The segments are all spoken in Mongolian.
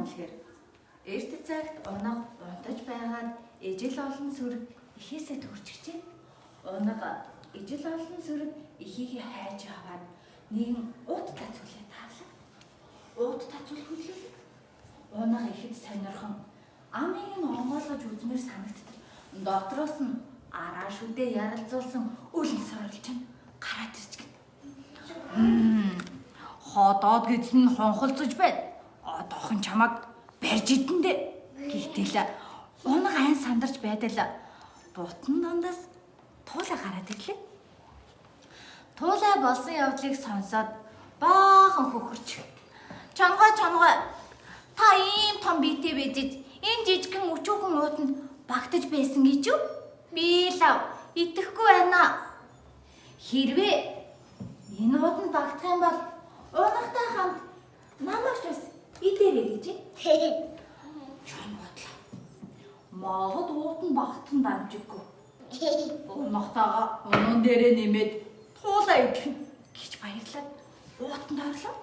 үнэхээр эрт цагт унаг унтаж байгаад ижил олон сүрэг ихээсээ төрчихжээ. Унаг ижил олон сүрэг ихийг хайж аваад нэгэн уут тацуулаа таалаа. Уут тацуул хөдлөв. Унаг ихэд сонирхон амийг онгойлгож үзмээр санагддаг. Дотроос нь араа шүдээ яралзуулсан өлн сорилч нь гараад ирчихэв. Ходоод гэсэн нь хонхолцож байна. Одоохон чамаг барьж идэндээ. Гэтэл унаг айн сандарч байдал бутан дундаас туулаа гараад ирлээ. Туулаа болсон явдлыг сонсоод баахан хөхөрч. Чонгой та ийм том биетэй бидэж энэ жижигхэн өчүүхэн уутанд багтаж байсан гэж юу? Би лав итгэхгүй байна. Хэрвээ энэ уутанд багтах юм бол унагтай хамт намайг ч бас идээрэй гэж. Чон бодлоо. Магад уутанд багтах дамжиггүй. Унагтайгаа унан дээрээ нэмээд туулаа идэх гэж баярлаад уутанд орлоо.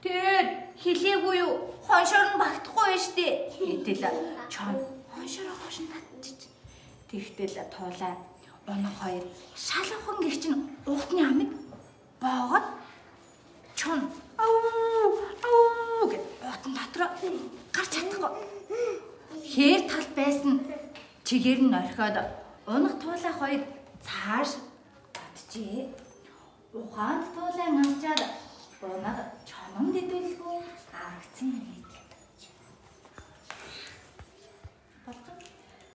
Тэгээд хилээгүй юу? Хоншоор нь багтахгүй байж тээ. Гэтэл чон хоншороо хошин татчих. Тэгтэл туулаа унаг хоёр шалгахан гэрч нь уутны амыг боогод чон гэж уутан дотроо гарч чадахгүй. Хээр тал байсан чигээр нь орхиод унаг туулаа хоёр цааш батжээ. Ухаанд туулаа авчаад унаг чонон дэдүүлгүй аргацсан юм.